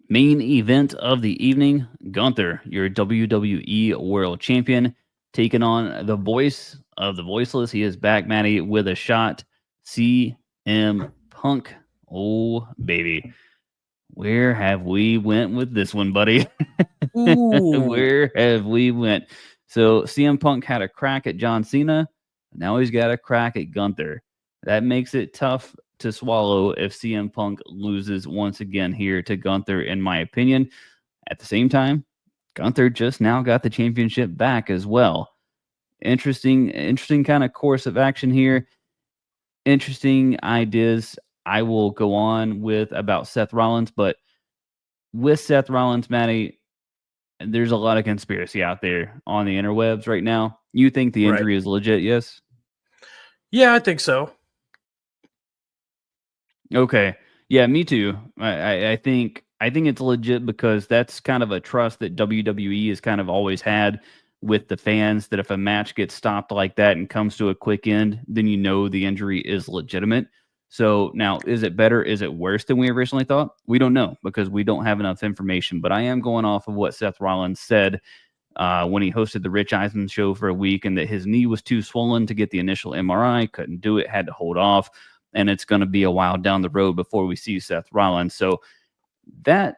Main event of the evening, Gunther, your WWE World Champion, taking on the voice of the voiceless. He is back, Maddie, with a shot. CM Punk. Oh, baby. Where have we went with this one, buddy? Ooh. Where have we went? So CM Punk had a crack at John Cena. Now he's got a crack at Gunther. That makes it tough to swallow if CM Punk loses once again here to Gunther, in my opinion. At the same time, Gunther just now got the championship back as well. Interesting kind of course of action here. Interesting ideas. I will go on with about Seth Rollins, but with Seth Rollins, Maddie, there's a lot of conspiracy out there on the interwebs right now. You think the Right. injury is legit? Yes. Yeah, I think so. Okay. Yeah, me too. I think it's legit because that's kind of a trust that WWE has kind of always had with the fans that if a match gets stopped like that and comes to a quick end, then you know the injury is legitimate. So now, is it better? Is it worse than we originally thought? We don't know because we don't have enough information. But I am going off of what Seth Rollins said when he hosted the Rich Eisen show for a week, and that his knee was too swollen to get the initial MRI, couldn't do it, had to hold off, and it's going to be a while down the road before we see Seth Rollins. So that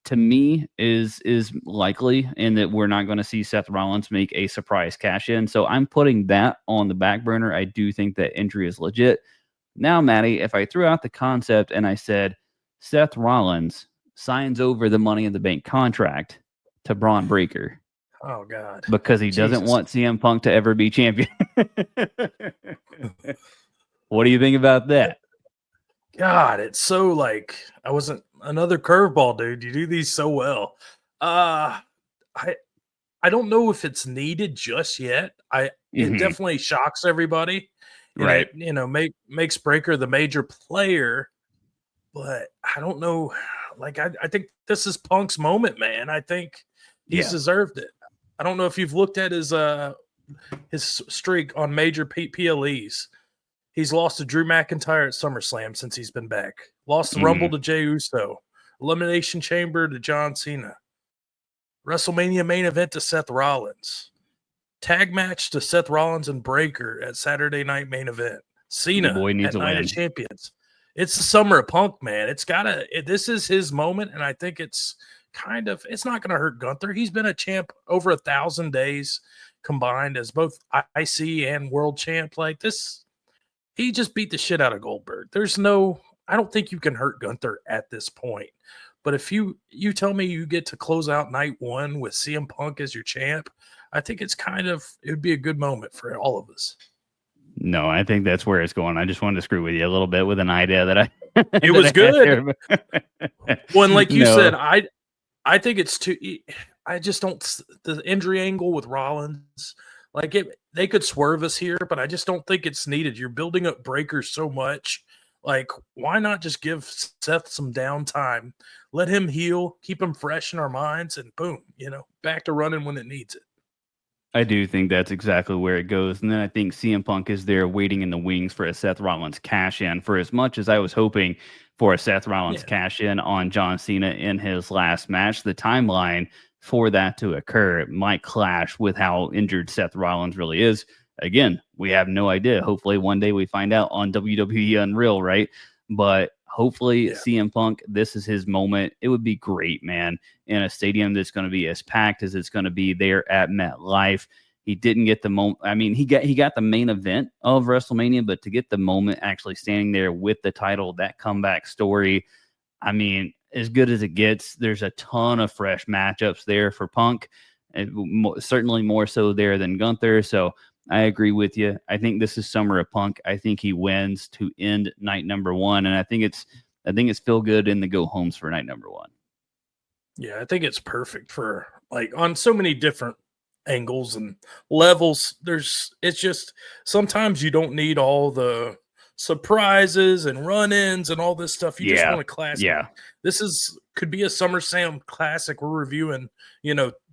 to me is likely, in that we're not going to see Seth Rollins make a surprise cash in. So I'm putting that on the back burner. I do think that injury is legit. Now, Maddie, if I threw out the concept and I said Seth Rollins signs over the Money in the Bank contract to Braun Breaker Oh God. because he doesn't Jesus. want CM Punk to ever be champion. What do you think about that? God, it's so like I wasn't another curveball, dude. You do these so well. I I don't know if it's needed just yet. It Hmm. definitely shocks everybody, and Right. it makes Breaker the major player. But I don't know. Like I think this is Punk's moment, man. I think he's Yeah. deserved it. I don't know if you've looked at his streak on major PLEs. He's lost to Drew McIntyre at SummerSlam since he's been back. Lost the Rumble Hmm. to Jey Uso. Elimination Chamber to John Cena. WrestleMania main event to Seth Rollins. Tag match to Seth Rollins and Breaker at Saturday Night main event. The Cena boy needs at a Night of win. Champions. It's the summer of Punk, man. This is his moment, and I think it's not going to hurt Gunther. He's been a champ over 1,000 days combined as both IC and world champ. Like this, he just beat the shit out of Goldberg. I don't think you can hurt Gunther at this point. But if you tell me you get to close out night one with CM Punk as your champ, I think it would be a good moment for all of us. No, I think that's where it's going. I just wanted to screw with you a little bit with an idea that I It that was I had good. there. When, like you said, No. I think it's too. I just don't the injury angle with Rollins. Like they could swerve us here, but I just don't think it's needed. You're building up breakers so much. Like, why not just give Seth some downtime, let him heal, keep him fresh in our minds, and boom, back to running when it needs it. I do think that's exactly where it goes. And then I think CM Punk is there waiting in the wings for a Seth Rollins cash in. For as much as I was hoping for a Seth Rollins Yeah, cash in on John Cena in his last match, the timeline for that to occur might clash with how injured Seth Rollins really is. Again, we have no idea. Hopefully, one day we find out on WWE Unreal, right? But hopefully, yeah. CM Punk, this is his moment. It would be great, man, in a stadium that's going to be as packed as it's going to be there at MetLife. He didn't get the moment. I mean, he got the main event of WrestleMania, but to get the moment actually standing there with the title, that comeback story, I mean, as good as it gets. There's a ton of fresh matchups there for Punk, and certainly more so there than Gunther. So I agree with you. I think this is summer of Punk. I think he wins to end night number one, and I think it's feel good in the go homes for night number one. Yeah, I think it's perfect for like on so many different angles and levels. It's just sometimes you don't need all the surprises and run-ins and all this stuff. You just Yeah, want a classic. yeah. Could be a SummerSlam classic we're reviewing,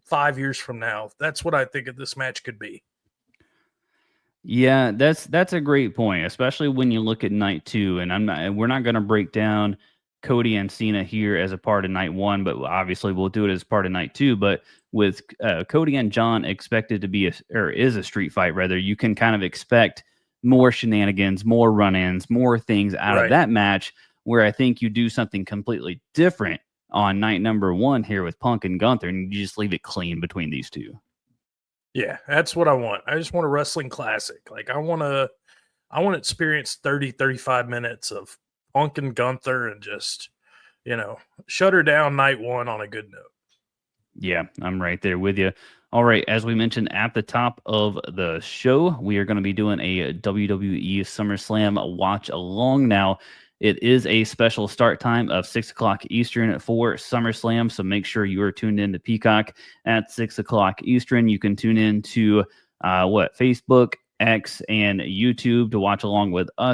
5 years from now. That's what I think of this match could be. Yeah, that's a great point, especially when you look at night two. And we're not going to break down Cody and Cena here as a part of night one, but obviously we'll do it as part of night two. But with Cody and John expected to be or is a street fight, rather, you can kind of expect more shenanigans, more run-ins, more things out of Right. that match. Where I think you do something completely different on night number one here with Punk and Gunther, and you just leave it clean between these two. Yeah, that's what I want. I just want a wrestling classic. Like I want to experience 30, 35 minutes of Punk and Gunther and just, shut her down night one on a good note. Yeah, I'm right there with you. All right, as we mentioned at the top of the show, we are going to be doing a WWE SummerSlam watch along now. It is a special start time of 6 o'clock Eastern for SummerSlam, so make sure you are tuned in to Peacock at 6 o'clock Eastern. You can tune in to Facebook, X, and YouTube to watch along with us.